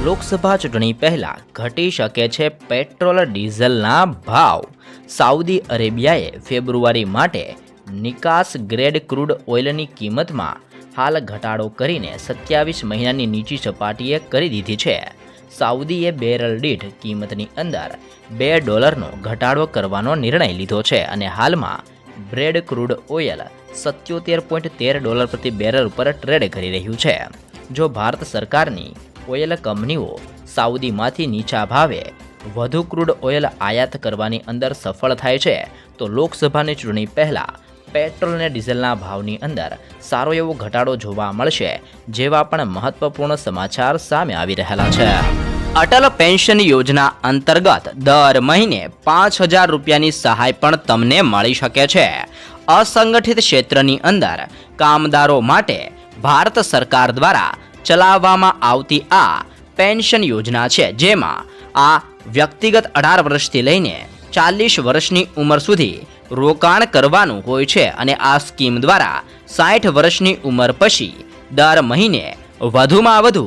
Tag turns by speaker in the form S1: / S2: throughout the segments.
S1: લોકસભા ચૂંટણી પહેલા ઘટી શકે છે પેટ્રોલ ડીઝલના ભાવ. સાઉદી અરેબિયાએ ફેબ્રુઆરી માટે નિકાસ ગ્રેડ ક્રૂડ ઓઇલની કિંમતમાં હાલ ઘટાડો કરીને 27 મહિનાની નીચી સપાટીએ કરી દીધી છે. સાઉદીએ બેરલ દીઠ કિંમતની અંદર $2નો ઘટાડો કરવાનો નિર્ણય લીધો છે અને હાલમાં બ્રેડ ક્રૂડ ઓઇલ $77.13 પ્રતિ બેરલ ઉપર ટ્રેડ કરી રહ્યું છે. જો ભારત સરકારની ઓઇલ કંપનીઓ સાઉદીમાંથી નીચા ભાવે વધુ ક્રૂડ ઓઇલ આયાત કરવાની અંદર સફળ થાય છે તો લોકસભાની ચૂંટણી પહેલાં પેટ્રોલ અને ડીઝલના ભાવની અંદર સારો એવો ઘટાડો જોવા મળશે જેવા પણ મહત્વપૂર્ણ સમાચાર સામે આવી રહેલા છે. અટલ પેન્શન યોજના અંતર્ગત દર મહિને 5,000 રૂપિયાની સહાય પણ તમને મળી શકે છે. અસંગઠિત ક્ષેત્રની અંદર કામદારો માટે ભારત સરકાર દ્વારા ચલાવવામાં આવતી આ પેન્શન યોજના છે, જેમાં આ વ્યક્તિગત 18 વર્ષથી લઈને 40 વર્ષની ઉંમર સુધી રોકાણ કરવાનું હોય છે અને આ સ્કીમ દ્વારા 60 વર્ષની ઉંમર પછી દર મહિને વધુમાં વધુ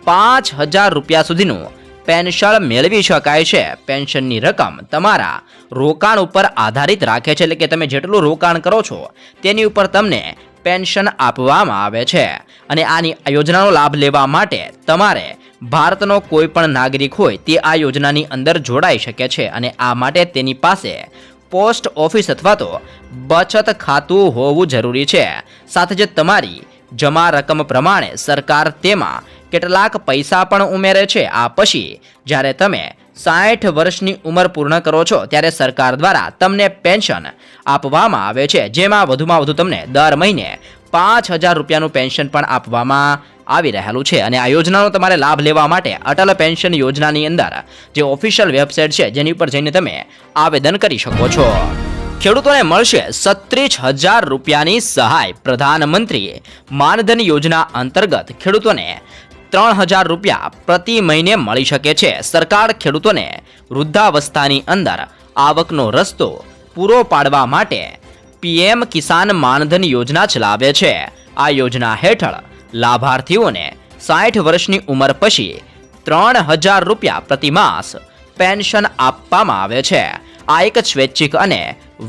S1: 5,000 રૂપિયા સુધીનું પેન્શન મેળવી શકાય છે. પેન્શનની રકમ તમારા રોકાણ ઉપર આધારિત રાખે છે, એટલે કે તમે જેટલું રોકાણ કરો છો તેની ઉપર તમને પેન્શન આપવામાં આવે છે અને આની યોજનાનો લાભ લેવા માટે તમારે ભારતનો કોઈ પણ નાગરિક હોય તે આ યોજનાની અંદર જોડાઈ શકે છે અને આ માટે તેની પાસે પોસ્ટ ઓફિસ અથવા તો બચત ખાતું હોવું જરૂરી છે. સાથે જ તમારી જમા રકમ પ્રમાણે સરકાર તેમાં કેટલાક પૈસા પણ ઉમેરે છે. આ પછી જ્યારે તમે 60 વર્ષની ઉંમર પૂર્ણ કરો છો ત્યારે સરકાર દ્વારા તમને પેન્શન આપવામાં આવે છે, જેમાં વધુમાં વધુ તમને દર મહિને 5,000 રૂપિયાનું પેન્શન પણ આપવામાં આવી રહેલું છે. અને આ યોજનાનો તમારે લાભ લેવા માટે અટલ પેન્શન યોજનાની અંદર જે ઓફિશિયલ વેબસાઇટ છે જેની ઉપર જઈને તમે આવેદન કરી શકો છો. ખેડૂતોને મળશે 36,000 રૂપિયાની સહાય. પ્રધાનમંત્રી માનધન યોજના અંતર્ગત ખેડૂતોને 3,000 રૂપિયા પ્રતિ મહિને મળી શકે છે. સરકાર ખેડૂતોને વૃદ્ધાવસ્થાની અંદર આવકનો રસ્તો પૂરો પાડવા માટે PM કિસાન માનધન યોજના ચલાવે છે. આ યોજના હેઠળ લાભાર્થીઓને 60 વર્ષની ઉંમર પછી 3,000 રૂપિયા પ્રતિ માસ પેન્શન આપવામાં આવે છે. આ એક સ્વૈચ્છિક અને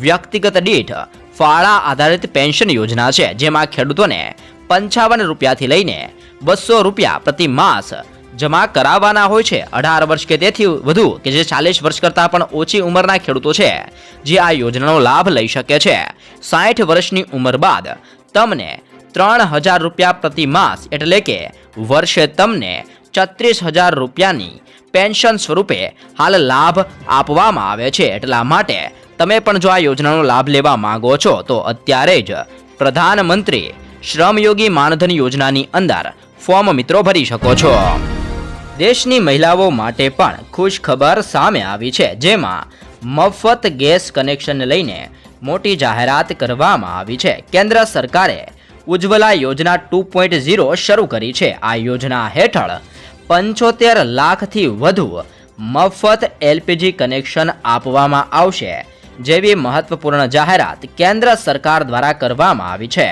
S1: વ્યક્તિગત દીઠ ફાળા આધારિત પેન્શન યોજના છે, જેમાં ખેડૂતોને 55 રૂપિયાથી લઈને 200 રૂપિયા પ્રતિ માસ જમા કરાવવાના હોય છે. 18 વર્ષ કે તેથી વધુ કે જે 40 વર્ષ કરતાં પણ ઓછી ઉંમરના ખેડૂતો છે જે આ યોજનાનો લાભ લઈ શકે છે. 60 વર્ષની ઉંમર બાદ તમને 3,000 રૂપિયા પ્રતિ માસ એટલે કે વર્ષે તમને 36,000 રૂપિયાની પેન્શન સ્વરૂપે હાલ લાભ આપવામાં આવે છે. એટલા માટે તમે પણ જો આ યોજનાનો લાભ લેવા માંગો છો તો અત્યારે જ પ્રધાનમંત્રી શ્રમયોગી માનધન યોજનાની અંદર ફોર્મ મિત્રો ભરી શકો છો. દેશની મહિલાઓ માટે પણ ખુશ ખબર સામે આવી છે, જેમાં મફત ગેસ કનેક્શનને લઈને મોટી જાહેરાત કરવામાં આવી છે. કેન્દ્ર સરકારે ઉજ્જવલા યોજના 2.0 શરૂ કરી છે. આ યોજના હેઠળ 75 લાખથી વધુ મફત LPG કનેક્શન આપવામાં આવશે જેવી મહત્વપૂર્ણ જાહેરાત કેન્દ્ર સરકાર દ્વારા કરવામાં આવી છે.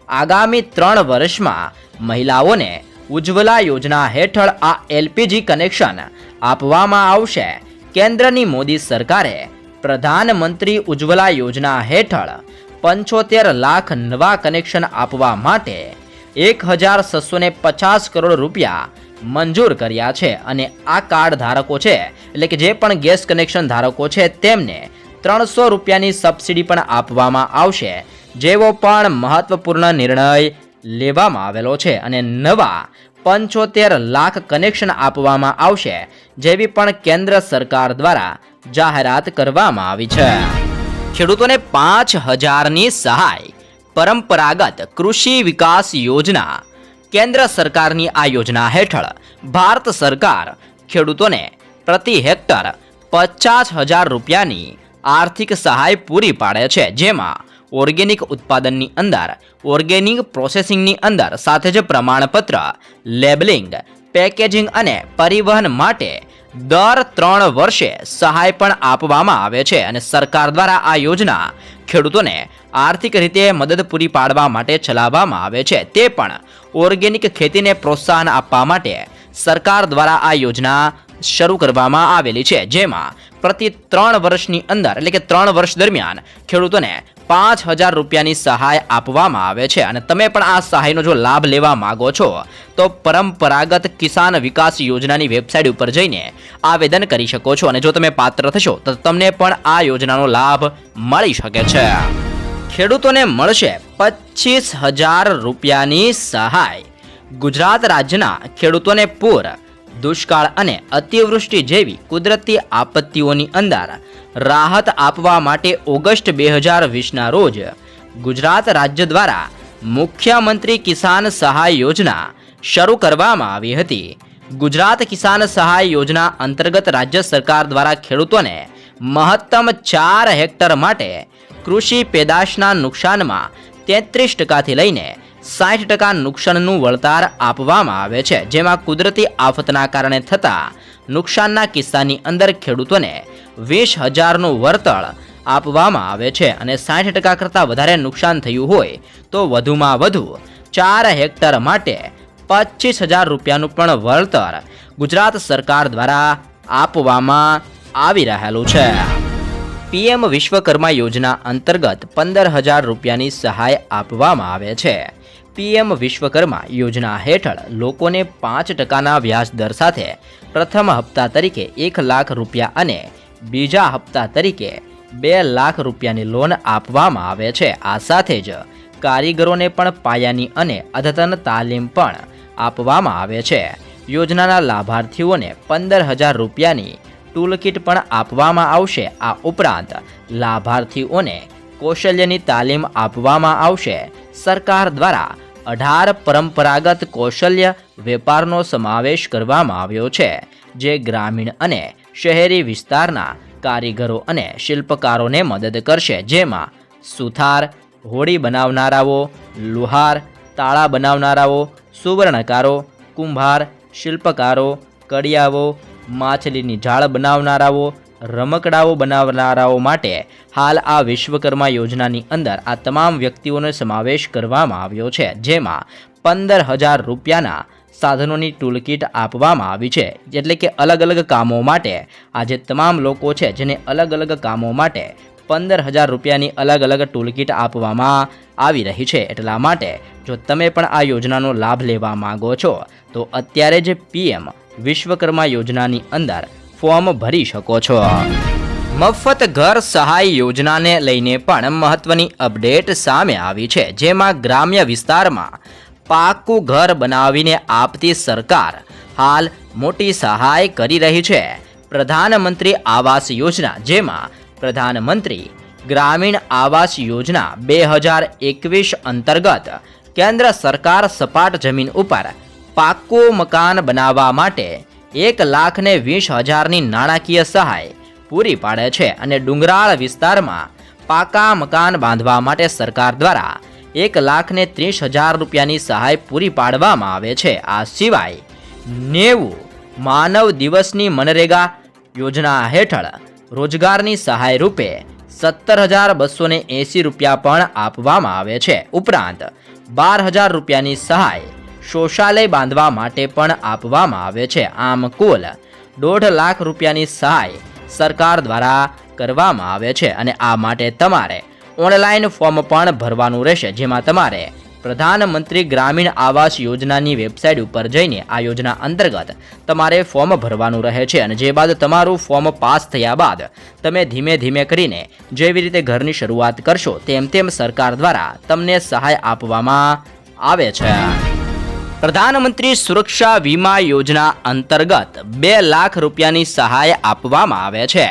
S1: આગામી 3 વર્ષમાં મહિલાઓને ઉજ્જવલા યોજના હેઠળ આ LPG કનેક્શન આપવામાં આવશે. કેન્દ્રની મોદી સરકારે પ્રધાનમંત્રી ઉજ્જવલા યોજના હેઠળ 75 લાખ નવા કનેક્શન આપવા માટે 1,650 કરોડ રૂપિયા મંજૂર કર્યા છે અને આ કાર્ડ ધારકો છે એટલે કે જે પણ ગેસ કનેક્શન ધારકો છે તેમને 300 રૂપિયાની સબસિડી પણ આપવામાં આવશે, જેવો પણ મહત્વપૂર્ણ નિર્ણય લેવામાં આવેલો છે અને નવા 75 લાખ કનેક્શન આપવામાં આવશે જેવી પણ કેન્દ્ર સરકાર દ્વારા જાહેરાત કરવામાં આવી છે. ખેડૂતોને 5,000ની સહાય. પરંપરાગત કૃષિ વિકાસ યોજના. કેન્દ્ર સરકારની આ યોજના હેઠળ ભારત સરકાર ખેડૂતોને પ્રતિ હેક્ટર 50,000 રૂપિયાની આર્થિક સહાય પૂરી પાડે છે, જેમાં ઓર્ગેનિક ઉત્પાદનની અંદર, ઓર્ગેનિક પ્રોસેસિંગની અંદર, સાથે જ પ્રમાણપત્ર, લેબલિંગ, પેકેજિંગ અને પરિવહન માટે દર 3 વર્ષે સહાય પણ આપવામાં આવે છે અને સરકાર દ્વારા આ યોજના ખેડૂતોને આર્થિક રીતે મદદ પૂરી પાડવા માટે ચલાવવામાં આવે છે. તે પણ ઓર્ગેનિક ખેતીને પ્રોત્સાહન આપવા માટે સરકાર દ્વારા આ યોજના શરૂ કરવામાં આવેલી છે, જેમાં પ્રતિ 3 વર્ષની અંદર એટલે કે 3 વર્ષ દરમિયાન ખેડૂતોને 5,000 રૂપિયાની સહાય આપવામાં આવે છે. અને તમે પણ આ સહાયનો જો લાભ લેવા માંગો છો તો પરંપરાગત કિસાન વિકાસ યોજનાની વેબસાઇટ ઉપર જઈને આવેદન કરી શકો છો. અને જો તમે પાત્ર થશો તો તમને પણ આ યોજનાનો લાભ મળી શકે છે. ખેડૂતોને મળશે 25,000 રૂપિયાની સહાય. ગુજરાત રાજ્યના ખેડૂતોને પૂર, દુષ્કાળ અને અતિવૃષ્ટિ જેવી કુદરતી આપત્તિઓની અંદર રાહત આપવા માટે ઓગસ્ટ 2020ના રોજ ગુજરાત રાજ્ય દ્વારા મુખ્યમંત્રી કિસાન સહાય યોજના શરૂ કરવામાં આવી હતી. ગુજરાત કિસાન સહાય યોજના અંતર્ગત રાજ્ય સરકાર દ્વારા ખેડૂતોને મહત્તમ 4 હેક્ટર માટે કૃષિ પેદાશના નુકસાનમાં 33% લઈને 60% નુકસાનનું વળતર આપવામાં આવે છે, જેમાં કુદરતી આફતના કારણે થતા નુકસાનના કિસ્સાની અંદર ખેડૂતોને 20,000નું વળતર આપવામાં આવે છે. અને 60% કરતાં વધારે નુકસાન થયું હોય તો વધુમાં વધુ 4 હેક્ટર માટે 25,000 રૂપિયાનું પણ વળતર ગુજરાત સરકાર દ્વારા આપવામાં આવી રહેલું છે. પીએમ વિશ્વકર્મા યોજના અંતર્ગત 15,000 રૂપિયાની સહાય આપવામાં આવે છે. પીએમ વિશ્વકર્મા યોજના હેઠળ લોકોને 5%ના વ્યાજ દર સાથે પ્રથમ હપ્તા તરીકે 1 લાખ રૂપિયા અને બીજા હપ્તા તરીકે 2 લાખ રૂપિયાની લોન આપવામાં આવે છે. આ સાથે જ કારીગરોને પણ પાયાની અને અદ્યતન તાલીમ પણ આપવામાં આવે છે. યોજનાના લાભાર્થીઓને 15,000 રૂપિયાની ટૂલકીટ પણ આપવામાં આવશે. આ ઉપરાંત લાભાર્થીઓને કૌશલ્યની તાલીમ આપવામાં આવશે. સરકાર દ્વારા 18 પરંપરાગત કૌશલ્ય વેપારનો સમાવેશ કરવામાં આવ્યો છે, જે ગ્રામીણ અને શહેરી વિસ્તારના કારીગરો અને શિલ્પકારોને મદદ કરશે, જેમાં સુથાર, હોડી બનાવનારાઓ, લુહાર, તાળા બનાવનારાઓ, સુવર્ણકારો, કુંભાર, શિલ્પકારો, કડિયાઓ, માછલીની જાળ બનાવનારાઓ, રમકડાઓ બનાવનારાઓ માટે હાલ આ વિશ્વકર્મા યોજનાની અંદર આ તમામ વ્યક્તિઓનો સમાવેશ કરવામાં આવ્યો છે, જેમાં 15,000 રૂપિયાના સાધનોની ટૂલકીટ આપવામાં આવી છે. એટલે કે અલગ અલગ કામો માટે આ જે તમામ લોકો છે જેને અલગ અલગ કામો માટે 15,000 રૂપિયાની અલગ અલગ ટૂલકીટ આપવામાં આવી રહી છે. એટલા માટે જો તમે પણ આ યોજનાનો લાભ લેવા માંગો છો તો અત્યારે જ પીએમ વિશ્વકર્મા યોજનાની અંદર ફોર્મ ભરી શકો છો. મફત ઘર સહાય યોજનાને લઈને પણ મહત્વની અપડેટ સામે આવી છે, જેમાં ગ્રામ્ય વિસ્તારમાં પાકું ઘર બનાવીને આપતી સરકાર હાલ મોટી સહાય કરી રહી છે. પ્રધાનમંત્રી આવાસ યોજના, જેમાં પ્રધાનમંત્રી ગ્રામીણ આવાસ યોજના 2021 અંતર્ગત કેન્દ્ર સરકાર સપાટ જમીન ઉપર પાકું મકાન બનાવવા માટે 1,20,000ની નાણાકીય સહાય પૂરી પાડે છે. અને ડુંગરાળ વિસ્તારમાં પાકા મકાન બાંધવા માટે સરકાર દ્વારા 1,30,000 રૂપિયાની સહાય પૂરી પાડવામાં આવે છે. આ સિવાય 90 માનવ દિવસની મનરેગા યોજના હેઠળ રોજગારની સહાય રૂપે 17,280 રૂપિયા પણ આપવામાં આવે છે. ઉપરાંત 12,000 રૂપિયાની સહાય શૌચાલય બાંધવા માટે પણ આપવામાં આવે છે. આમ કુલ 1.5 લાખ રૂપિયાની સહાય સરકાર દ્વારા કરવામાં આવે છે. અને આ માટે તમારે ઓનલાઈન ફોર્મ પણ ભરવાનું રહેશે, જેમાં તમારે પ્રધાનમંત્રી ગ્રામીણ આવાસ યોજનાની વેબસાઇટ ઉપર જઈને આ યોજના અંતર્ગત તમારે ફોર્મ ભરવાનું રહે છે. અને જે બાદ તમારું ફોર્મ પાસ થયા બાદ તમે ધીમે ધીમે કરીને જેવી રીતે ઘરની શરૂઆત કરશો તેમ તેમ સરકાર દ્વારા તમને સહાય આપવામાં આવે છે. પ્રધાનમંત્રી સુરક્ષા વીમા યોજના અંતર્ગત 2 લાખ રૂપિયાની સહાય આપવામાં આવે છે.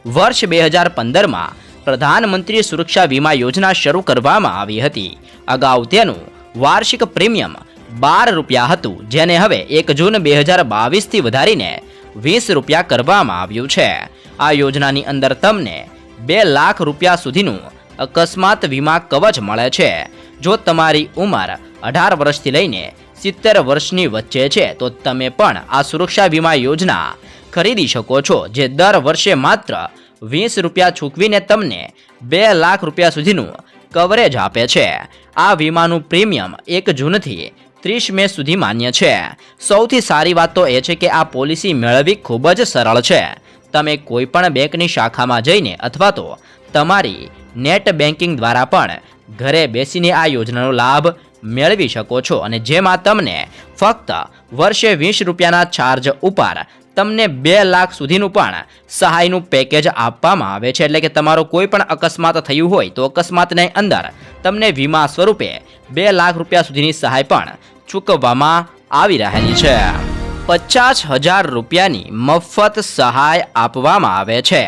S1: વર્ષ 2015માં પ્રધાનમંત્રી સુરક્ષા વીમા યોજના શરૂ કરવામાં આવી હતી. અગાઉ તેનું વાર્ષિક પ્રીમિયમ 12 રૂપિયા હતું, જેને હવે 1 જૂન 2022થી વધારીને 20 રૂપિયા કરવામાં આવ્યું છે. આ યોજનાની અંદર તમને 2 લાખ રૂપિયા સુધીનું અકસ્માત વીમા કવચ મળે છે. જો તમારી ઉંમર 18 વર્ષથી લઈને 70 વર્ષની વચ્ચે છે તો તમે પણ આ સુરક્ષા વીમા યોજના ખરીદી શકો છો, જે દર વર્ષે માત્ર 20 રૂપિયા ચૂકવીને તમને 2 લાખ રૂપિયા સુધીનું કવરેજ આપે છે. આ વીમાનું પ્રીમિયમ 1 જૂનથી 30 મે સુધી માન્ય છે। સૌથી સારી વાત તો એ છે કે આ પોલિસી મેળવવી ખૂબ જ સરળ છે। તમે કોઈ પણ બેંકની શાખામાં જઈને અથવા તો તમારી નેટ બેન્કિંગ દ્વારા પણ ઘરે બેસીને આ યોજનાનો લાભ મેળવી શકો છો અને જેમાં તમને ફક્ત વર્ષે 20 રૂપિયાના ચાર્જ ઉપર તમને 2 લાખ સુધીનું પણ સહાયનું પેકેજ આપવામાં આવે છે। એટલે કે તમારો કોઈ પણ અકસ્માત થયું હોય તો અકસ્માતની અંદર તમને વીમા સ્વરૂપે 2 લાખ રૂપિયા સુધીની સહાય પણ ચૂકવવામાં આવી રહેલી છે। 50,000 રૂપિયાની મફત સહાય આપવામાં આવે છે।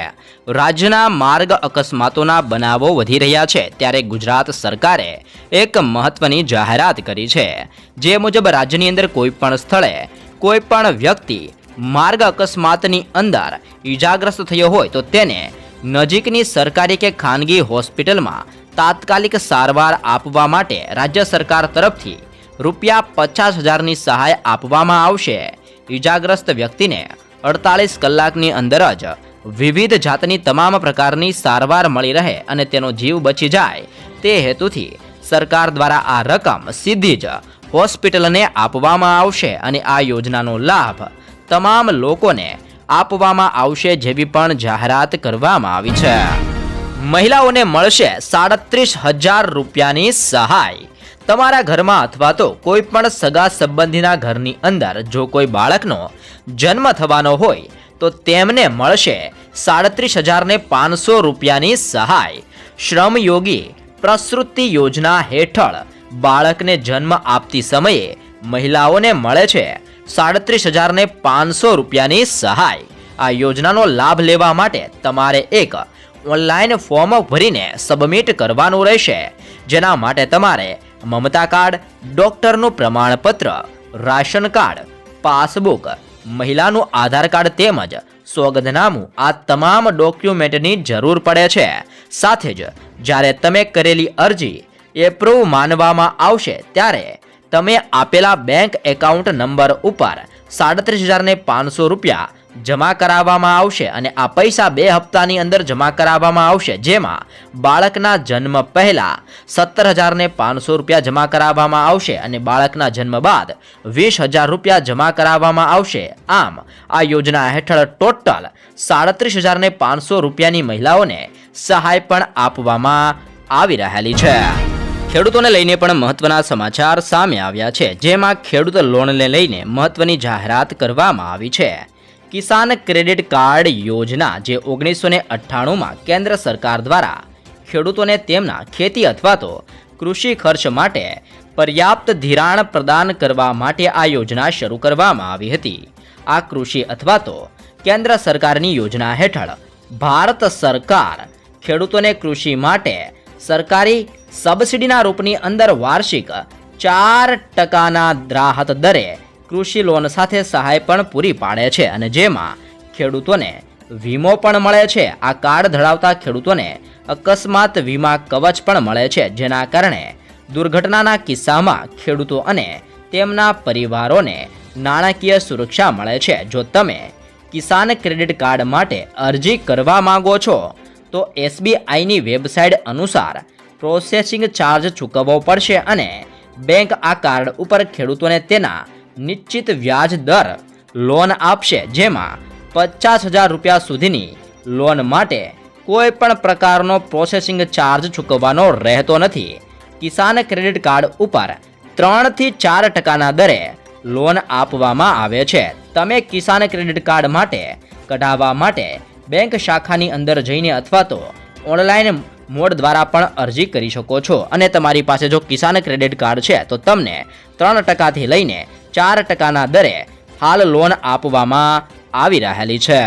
S1: રાજ્યના માર્ગ અકસ્માતોના બનાવો વધી રહ્યા છે ત્યારે ગુજરાત સરકારે એક મહત્વની જાહેરાત કરી છે। જે મુજબ રાજ્યની અંદર કોઈ પણ સ્થળે કોઈ પણ વ્યક્તિ માર્ગ અકસ્માતની અંદર ઈજાગ્રસ્ત થયો હોય તો તેને નજીકની સરકારી કે ખાનગી હોસ્પિટલમાં તાત્કાલિક સારવાર આપવા માટે રાજ્ય સરકાર તરફથી રૂપિયા 50,000ની સહાય આપવામાં આવશે। ઈજાગ્રસ્ત વ્યક્તિને 48 કલાકની અંદર જ વિવિધ જાતની તમામ પ્રકારની સારવાર મળી રહે અને તેનો જીવ બચી જાય તે હેતુથી સરકાર દ્વારા આ રકમ સીધી જ હોસ્પિટલને આપવામાં આવશે અને આ યોજનાનો લાભ તમામ લોકોને આપવામાં આવશે જેવી પણ જાહેરાત કરવામાં આવી છે। મહિલાઓને મળશે 37,000 રૂપિયાની સહાય। તમારા ઘરમાં અથવા તો કોઈ પણ સગા સંબંધીના ઘરની અંદર જો કોઈ બાળકનો જન્મ થવાનો હોય તો તેમને મળશે 37,500 રૂપિયાની સહાય। શ્રમયોગી પ્રસૂતિ યોજના હેઠળ બાળકને જન્મ આપતી સમયે મહિલાઓને મળે છે 37,500 રૂપિયાની સહાય। આ યોજનાનો લાભ લેવા માટે તમારે એક ઓનલાઈન ફોર્મ ભરીને સબમિટ કરવાનું રહેશે જેના માટે તમારે મમતા કાર્ડ, ડોક્ટરનું પ્રમાણપત્ર, રાશન કાર્ડ, પાસબુક, મહિલાનું આધાર કાર્ડ તેમજ સોગંદનામું આ તમામ ડોક્યુમેન્ટની જરૂર પડે છે। સાથે જ જ્યારે તમે કરેલી અરજી એપ્રુવ માનવામાં આવશે ત્યારે તમે આપેલા બેંક એકાઉન્ટ નંબર ઉપર 37,500 રૂપિયા જમા કરાવવામાં આવશે અને આ પૈસા 2 હપ્તાની અંદર જમા કરાવવામાં આવશે જેમાં બાળકના જન્મ પહેલા 17,500 રૂપિયા જમા કરાવવામાં આવશે અને બાળકના જન્મ બાદ 20,000 રૂપિયા જમા કરાવવામાં આવશે। આમ આ યોજના હેઠળ ટોટલ 37,500 રૂપિયાની મહિલાઓને સહાય પણ આપવામાં આવી રહેલી છે। ખેડૂતોને લઈને પણ મહત્વના સમાચાર સામે આવ્યા છે જેમાં ખેડૂત લોનને લઈને મહત્વની જાહેરાત કરવામાં આવી છે। કિસાન ક્રેડિટ કાર્ડ યોજના જે 1998માં કેન્દ્ર સરકાર દ્વારા ખેડૂતોને તેમના ખેતી અથવા તો કૃષિ ખર્ચ માટે પર્યાપ્ત ધિરાણ પ્રદાન કરવા માટે આ યોજના શરૂ કરવામાં આવી હતી। આ કૃષિ અથવા તો કેન્દ્ર સરકારની યોજના હેઠળ ભારત સરકાર ખેડૂતોને કૃષિ માટે સરકારી સબસિડીના રૂપની અંદર વાર્ષિક 4% રાહત દરે કૃષિ લોન સાથે સહાય પણ પૂરી પાડે છે અને જેમાં ખેડૂતોને વીમો પણ મળે છે। આ કાર્ડ ધરાવતા ખેડૂતોને અકસ્માત વીમા કવચ પણ મળે છે જેના કારણે દુર્ઘટનાના કિસ્સામાં ખેડૂતો અને તેમના પરિવારોને નાણાકીય સુરક્ષા મળે છે। જો તમે કિસાન ક્રેડિટ કાર્ડ માટે અરજી કરવા માંગો છો તો SBIની વેબસાઇટ અનુસાર પ્રોસેસિંગ ચાર્જ ચૂકવવો પડશે અને બેંક આ કાર્ડ ઉપર ખેડૂતોને તેના નિશ્ચિત વ્યાજ દર લોન આપશે જેમાં 50,000 રૂપિયા સુધીની લોન માટે કોઈ પણ પ્રકારનો પ્રોસેસિંગ ચાર્જ ચૂકવવાનો રહેતો નથી। કિસાન ક્રેડિટ કાર્ડ ઉપર 3 થી 4% દરે લોન આપવામાં આવે છે। તમે કિસાન ક્રેડિટ કાર્ડ માટે કઢાવવા માટે બેંક શાખાની અંદર જઈને અથવા તો ઓનલાઈન મોડ દ્વારા પણ અરજી કરી શકો છો અને તમારી પાસે જો કિસાન ક્રેડિટ કાર્ડ છે તો તમને 3% થી લઈને 4%ના દરે હાલ લોન આપવામાં આવી રહેલી છે।